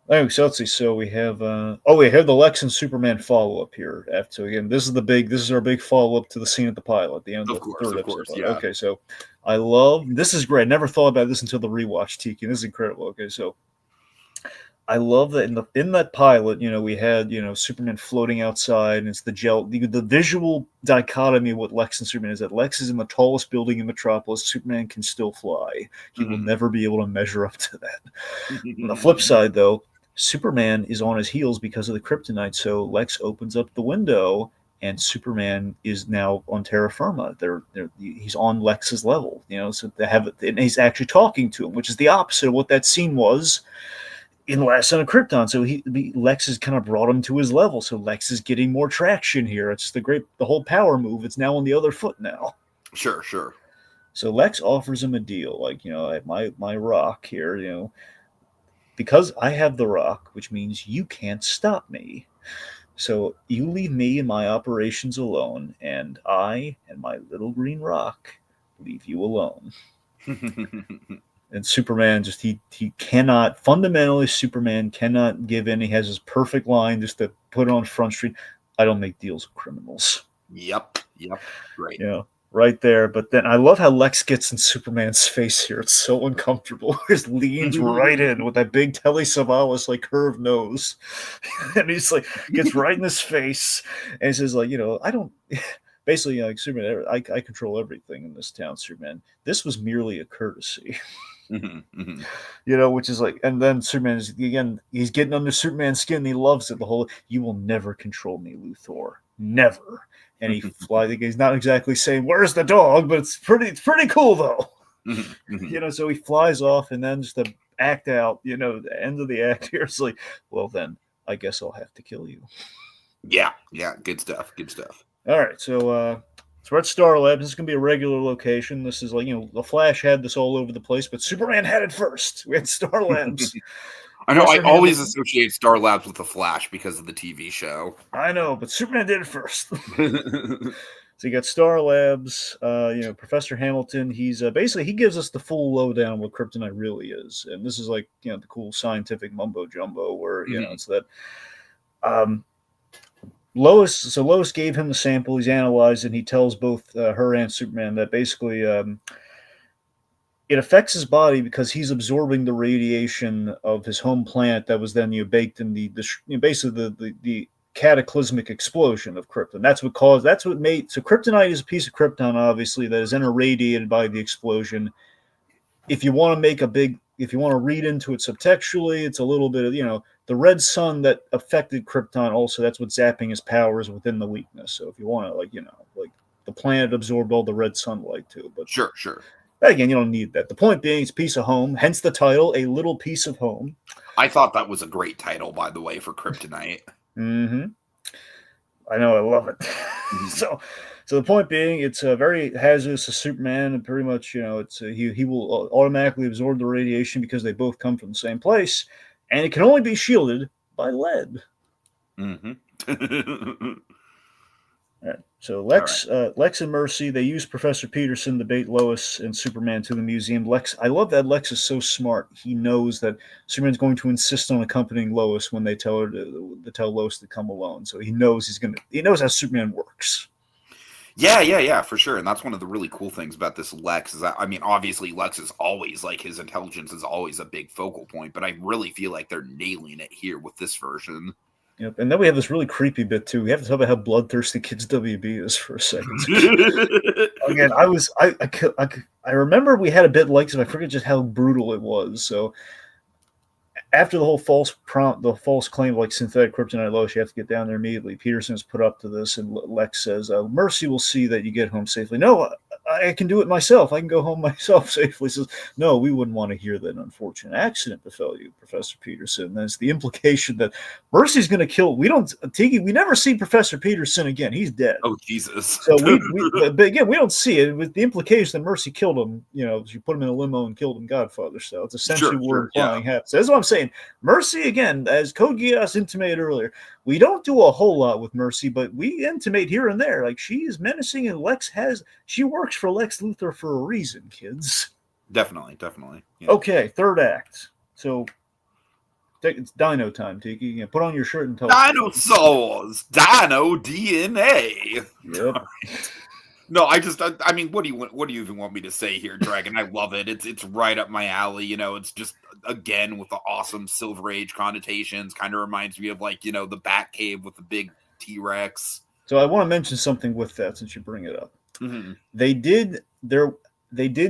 let's see. So we have the Lex and Superman follow up here. So again, this is our big follow up to the scene at the pilot, the end of the third episode. Yeah. Okay, so I love this is great. I never thought about this until the rewatch, Tiki. This is incredible. Okay, so. I love that in that pilot, we had, Superman floating outside, and it's the visual dichotomy of what Lex and Superman is. That Lex is in the tallest building in Metropolis. Superman can still fly. He will never be able to measure up to that. On the flip side, though, Superman is on his heels because of the kryptonite, so Lex opens up the window, and Superman is now on terra firma. He's on Lex's level, so they have, and he's actually talking to him, which is the opposite of what that scene was in Last Son of Krypton. So Lex has kind of brought him to his level. So Lex is getting more traction here. It's the whole power move. It's now on the other foot now. Sure, sure. So Lex offers him a deal, like, my rock here, because I have the rock, which means you can't stop me. So you leave me and my operations alone, and I and my little green rock leave you alone. And Superman he cannot, fundamentally, Superman cannot give in. He has his perfect line just to put it on Front Street. I don't make deals with criminals. Yep. Great. Right there. But then I love how Lex gets in Superman's face here. It's so uncomfortable. He just leans right in with that big Telly Savalas curved nose. And he's gets right in his face and he says, I don't basically, Superman, I control everything in this town, Superman. This was merely a courtesy. Which is and then Superman is, again, he's getting under Superman's skin and he loves it. The whole, you will never control me, Luthor. Never. And he flies. He's not exactly saying, "Where's the dog?" But it's pretty cool though. So he flies off, and then just to act out, the end of the act here is well, then I guess I'll have to kill you. Yeah, good stuff. All right, so we're at Star Labs. This is gonna be a regular location. This is the Flash had this all over the place, but Superman had it first. We had Star Labs. I know. I always associate Star Labs with the Flash because of the TV show. I know, but Superman did it first. So you got Star Labs, Professor Hamilton. He's basically, he gives us the full lowdown on what kryptonite really is, and this is the cool scientific mumbo jumbo where it's that. Lois gave him the sample. He's analyzed, and he tells both her and Superman that basically it affects his body because he's absorbing the radiation of his home planet that was then baked in basically the cataclysmic explosion of Krypton. That's what made. So kryptonite is a piece of Krypton, obviously, that is then irradiated by the explosion. If you want to read into it subtextually, it's a little bit of the red sun that affected Krypton. Also, that's what's zapping his powers within the weakness. So if you want to the planet absorbed all the red sunlight too. But sure. Again, you don't need that. The point being, it's a piece of home, hence the title, A Little Piece of Home. I thought that was a great title, by the way, for kryptonite. Mm-hmm. I know, I love it. So the point being, it's very hazardous to Superman, and pretty much, it's he will automatically absorb the radiation because they both come from the same place, and it can only be shielded by lead. All right. So Lex and Mercy, they use Professor Peterson to bait Lois and Superman to the museum. I love that Lex is so smart. He knows that Superman's going to insist on accompanying Lois when they tell her to tell Lois to come alone. So he knows he knows how Superman works. Yeah, for sure. And that's one of the really cool things about this Lex is that, obviously Lex is always his intelligence is always a big focal point, but I really feel like they're nailing it here with this version. Yep. And then we have this really creepy bit too. We have to talk about how bloodthirsty Kids WB is for a second. Again, I remember we had a bit like this. I forget just how brutal it was. So after the whole false claim of synthetic kryptonite Lois, you have to get down there immediately. Peterson is put up to this, and Lex says, "Mercy will see that you get home safely." No, I can do it myself. I can go home myself safely. He says, "No, we wouldn't want to hear that an unfortunate accident befell you, Professor Peterson." And there's the implication that Mercy's going to kill. We never see Professor Peterson again. He's dead. Oh, Jesus. So but again, we don't see it with the implication that Mercy killed him. She put him in a limo and killed him, Godfather style. It's essentially what we're implying happens. That's what I'm saying. Mercy, again, as Code Geass intimated earlier, we don't do a whole lot with Mercy, but we intimate here and there. She is menacing, and she works for Lex Luthor for a reason, kids. Definitely. Yeah. Okay, third act. So it's dino time, Tiki. Put on your shirt and tell Dinosaurs! Dino DNA! Yep. No, what do you even want me to say here, Dragon? I love it. It's right up my alley. It's just, again, with the awesome Silver Age connotations. Kind of reminds me of the Bat Cave with the big T-Rex. So I want to mention something with that since you bring it up. Mm-hmm. They did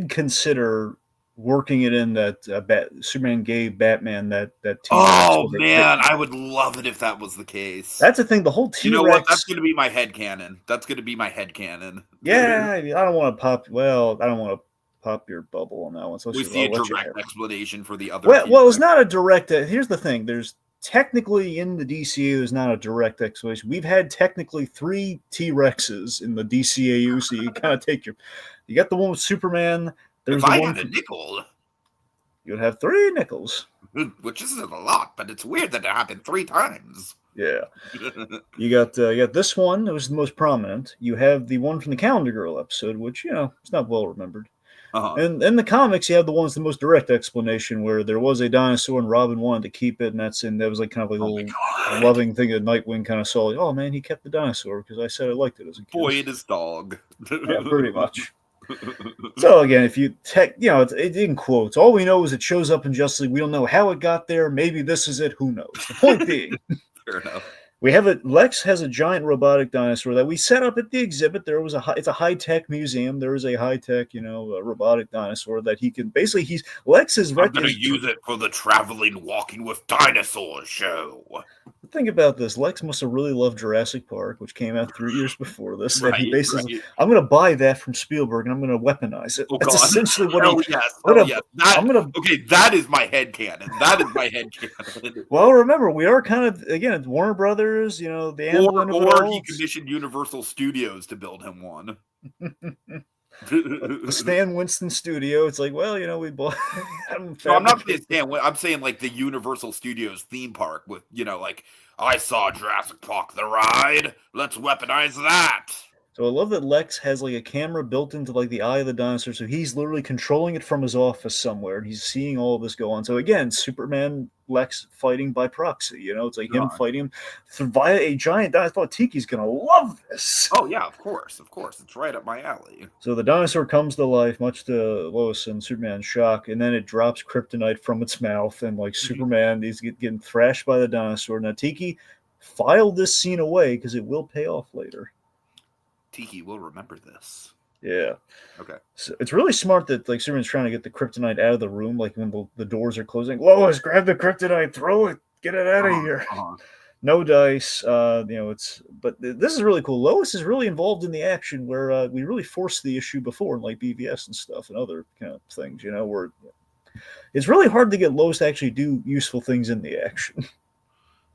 consider working it in that Superman gave Batman that T-Rex. Oh man, I would love it if that was the case. That's the thing. The whole T-Rex. You know what? That's going to be my headcanon. That's going to be my headcanon. Yeah, I don't want to pop. Well, I don't want to pop your bubble on that one. So we see a direct explanation for the other. Well, it's not a direct. Here's the thing. There's technically in the DCU, there's not a direct explanation. We've had technically 3 T-Rexes in the DCAU, so you kind of take you got the one with Superman. There's if I had a nickel, you'd have 3 nickels, which isn't a lot, but it's weird that it happened 3 times. Yeah, you got this one. It was the most prominent. You have the one from the Calendar Girl episode, which it's not well remembered. And in the comics, you have the one's the most direct explanation where there was a dinosaur and Robin wanted to keep it, and that was like kind of like a little loving thing that Nightwing kind of saw. Like, oh man, he kept the dinosaur because I said I liked it as a kid. Boy, and his dog. Yeah, pretty much. So again, if you it's in quotes. All we know is it shows up in Justice League. We don't know how it got there. Maybe this is it. Who knows? The point being, fair enough. We have Lex has a giant robotic dinosaur that we set up at the exhibit. It's a high-tech museum. There is a high-tech, robotic dinosaur that he can basically. Lex is. I'm going to use it for the traveling, walking with dinosaurs show. Think about this. Lex must have really loved Jurassic Park, which came out 3 years before this. Right, and he basically, I'm going to buy that from Spielberg and I'm going to weaponize it. Oh, That's essentially what that is my headcanon. That is my headcanon. Well, remember, we are kind of, again, it's Warner Brothers, the or he commissioned Universal Studios to build him one. The Stan Winston studio. It's like, well, we bought. I'm not saying Stan. I'm saying like the Universal Studios theme park with, like I saw Jurassic Park the ride. Let's weaponize that. So I love that Lex has like a camera built into like the eye of the dinosaur, so he's literally controlling it from his office somewhere, and he's seeing all of this go on. So again, Superman, Lex fighting by proxy. It's like him fighting him via a giant dinosaur. I thought Tiki's gonna love this. Oh yeah, of course, it's right up my alley. So the dinosaur comes to life, much to Lois and Superman's shock, and then it drops kryptonite from its mouth, and like Superman is getting thrashed by the dinosaur. Now Tiki filed this scene away because it will pay off later. Tiki will remember this. Yeah. Okay. So it's really smart that like Superman's trying to get the kryptonite out of the room, like when the doors are closing. Lois, grab the kryptonite, throw it, get it out of here. No dice. But this is really cool. Lois is really involved in the action where we really forced the issue before in like BVS and stuff and other kind of things. Where it's really hard to get Lois to actually do useful things in the action.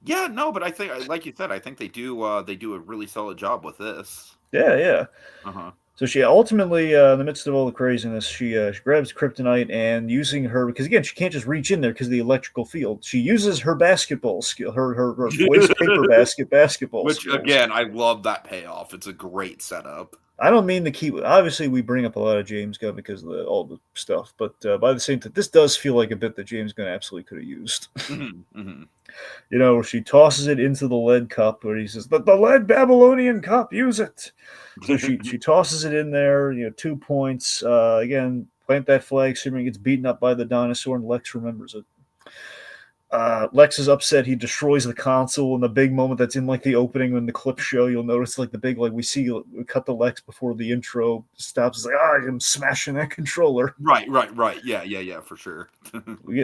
Yeah, no, but I think, like you said, I think they do a really solid job with this. Yeah. So she ultimately, in the midst of all the craziness, she grabs kryptonite and using her, because again, she can't just reach in there because of the electrical field. She uses her basketball skill, her waste paper basketball Which, skills. Again, I love that payoff. It's a great setup. I don't mean to keep. Obviously, we bring up a lot of James Gunn because of all the stuff, but by the same time, this does feel like a bit that James Gunn absolutely could have used. She tosses it into the lead cup, where he says, "The lead Babylonian cup, use it." So she tosses it in there. 2 points. Again, plant that flag. Superman gets beaten up by the dinosaur, and Lex remembers it. Lex is upset. He destroys the console in the big moment that's in like the opening when the clip show. You'll notice like the big we cut the Lex before the intro stops. It's like I'm smashing that controller. Right. Yeah, for sure.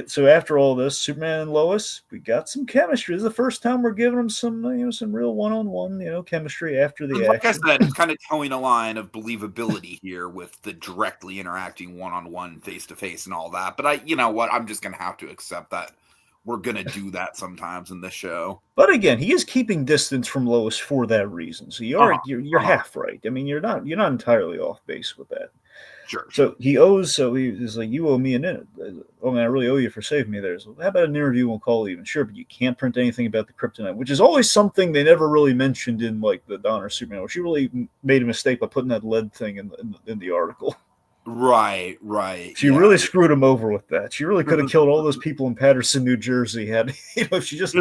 So after all this, Superman and Lois, we got some chemistry. This is the first time we're giving them some some real one-on-one chemistry after the like action. I said, it's kind of towing a line of believability here with the directly interacting one-on-one, face-to-face, and all that. But I'm just gonna have to accept that. We're going to do that sometimes in this show. But again, he is keeping distance from Lois for that reason. So you're half right. I mean, you're not entirely off base with that. Sure. So he's like, you owe me an interview. Oh man, I really owe you for saving me there. So how about an interview? We'll call it even. Sure, but you can't print anything about the kryptonite, which is always something they never really mentioned in like the Donner Superman. She really made a mistake by putting that lead thing in the article. Right. She really screwed him over with that. She really could have killed all those people in Patterson, New Jersey. If she just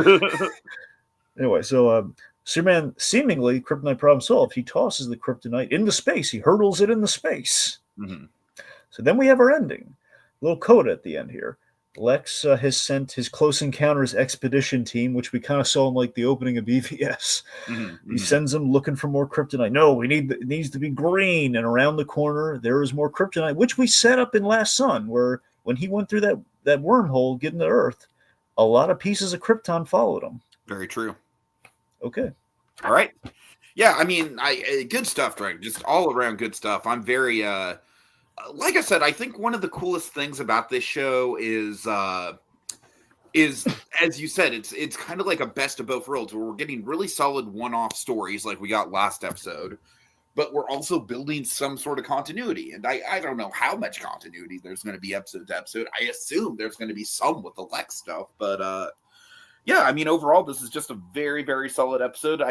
anyway. So Superman seemingly kryptonite problem solved. He tosses the kryptonite into space. He hurtles it into space. So then we have our ending. A little coda at the end here. Lex has sent his Close Encounters expedition team, which we kind of saw in like the opening of BVS. He sends them looking for more kryptonite. No, it needs to be green. And around the corner, there is more kryptonite, which we set up in Last Sun, where when he went through that wormhole getting to Earth, a lot of pieces of Krypton followed him. Very true. Okay. All right. Yeah, I mean, good stuff, Dragon. Just all around good stuff. I'm very like I said, I think one of the coolest things about this show is as you said, it's kind of like a best of both worlds where we're getting really solid one-off stories like we got last episode, but we're also building some sort of continuity. And I don't know how much continuity there's going to be episode to episode. I assume there's going to be some with the Lex stuff, but yeah, I mean, overall, this is just a very, very solid episode.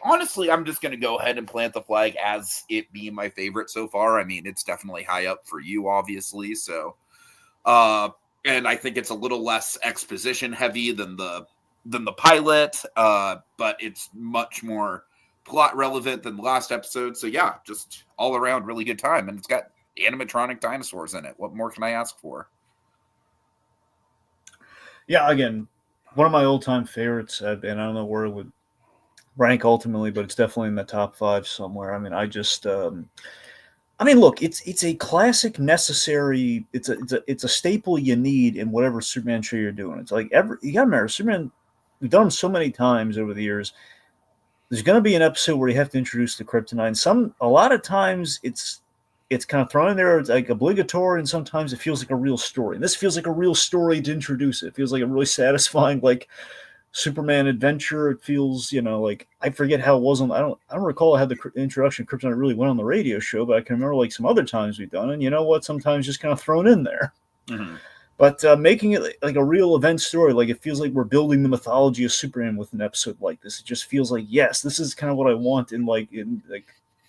Honestly, I'm just going to go ahead and plant the flag as it being my favorite so far. I mean, it's definitely high up for you, obviously. So, and I think it's a little less exposition heavy than the pilot, but it's much more plot relevant than the last episode. So yeah, just all around really good time, and it's got animatronic dinosaurs in it. What more can I ask for? Yeah, again, one of my old-time favorites, and I don't know where it would rank ultimately, but it's definitely in the top 5 somewhere. I mean, I mean, look, it's a classic, necessary. It's a staple you need in whatever Superman show you're doing. It's like you gotta remember, Superman. We've done them so many times over the years. There's going to be an episode where you have to introduce the kryptonite. A lot of times it's kind of thrown in there. It's like obligatory, and sometimes it feels like a real story. And this feels like a real story to introduce it. It feels like a really satisfying, like, Superman adventure. It feels, like, I forget how it was on. I don't recall how the introduction of kryptonite really went on the radio show, but I can remember like some other times we've done it. And you know what? Sometimes just kind of thrown in there. Mm-hmm. But making it like a real event story, like it feels like we're building the mythology of Superman with an episode like this. It just feels like, yes, this is kind of what I want in when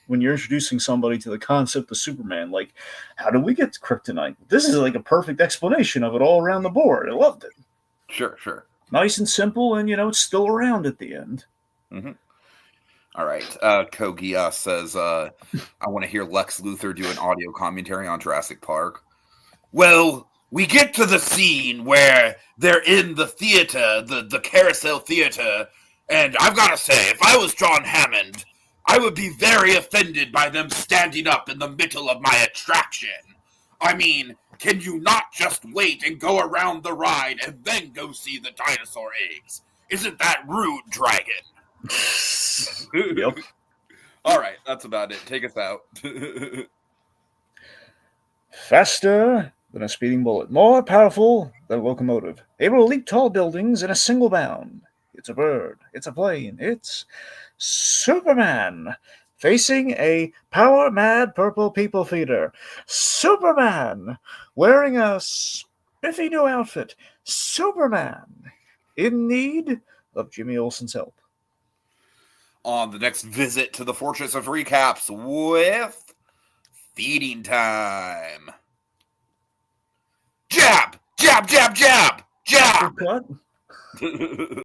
you're introducing somebody to the concept of Superman. Like, how do we get to kryptonite? This is like a perfect explanation of it all around the board. I loved it. Sure. Nice and simple, and it's still around at the end. Mm-hmm. All right. Kogi says, I want to hear Lex Luthor do an audio commentary on Jurassic Park. Well, we get to the scene where they're in the theater, the carousel theater, and I've got to say, if I was John Hammond, I would be very offended by them standing up in the middle of my attraction. I mean, can you not just wait and go around the ride and then go see the dinosaur eggs? Isn't that rude, Dragon? Yep. All right, that's about it. Take us out. Faster than a speeding bullet, more powerful than a locomotive, able to leap tall buildings in a single bound. It's a bird. It's a plane. It's Superman facing a power-mad purple people feeder. Superman wearing a spiffy new outfit. Superman in need of Jimmy Olsen's help. On the next visit to the Fortress of Recaps with Feeding Time. Jab! Jab, jab, jab! Jab! What?